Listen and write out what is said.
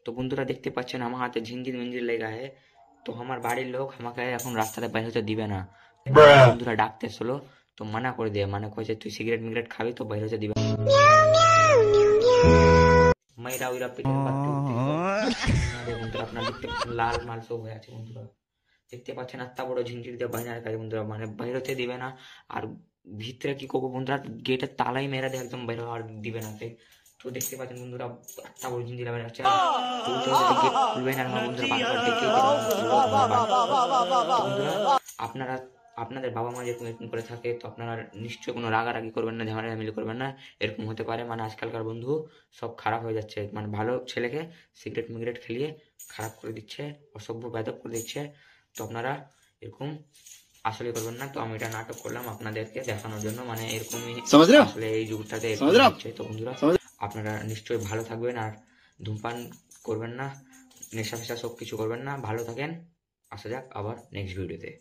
তো বন্ধুরা দেখতে পাচ্ছেন আমার হাতে ঝিঞ্জির মিঞ্জির লেগা है। তো আমার বাড়ির লোক আমাকে এখন রাস্তাতে বাইরে হতে দিবে না। বন্ধুরা ডাকতে আসলো, তো মানা করে দিয়ে মানে কয়েছে তুই সিগারেট মিগারেট খাবি তো বাইরে হতে দিবে না। মাইরা উইরা পেটের পাত্রে উঠতেছে। বন্ধুরা আপনারা দেখতে পাচ্ছেন লাল মাল সব হয়ে আছে বন্ধুরা। দেখতে পাচ্ছেন এত বড় ঝিঞ্জির দিয়ে বাইনার কাছে বন্ধুরা মানে বাইরে হতে দিবে না। আর ভিতরে কি করবো বন্ধুরা, গেটের তালাই মেরে দিয়ে একদম বাইরে আর দিবে না। তো দেখতে পাচ্ছেন বন্ধুরা এত বড় ঝিঞ্জির বাইরে হচ্ছে গেট খুলবে না আমার বন্ধুরা বারবার ডেকে বন্ধুরা আপনারা আপনাদের বাবা মা যেরকম এরকম করে থাকে তো আপনারা নিশ্চয়ই কোনো রাগারাগি করবেন না, ঝামেলাঝামেলি করবেন না। এরকম হতে পারে মানে আজকালকার বন্ধু সব খারাপ হয়ে যাচ্ছে, মানে ভালো ছেলেকে সিগারেট মিগারেট খেলিয়ে খারাপ করে দিচ্ছে, অসভ্য বেয়াদব করে দিচ্ছে। তো আপনারা এরকম আসলে করবেন না। তো আমি এটা নাটক করলাম আপনাদেরকে দেখানোর জন্য, মানে এরকমই আসলে এই যুগটাতে হচ্ছে। তো বন্ধুরা আপনারা নিশ্চয়ই ভালো থাকবেন আর ধূমপান করবেন না, নেশা ফেশা সব কিছু করবেন না, ভালো থাকেন। আসা যাক আবার নেক্সট ভিডিওতে।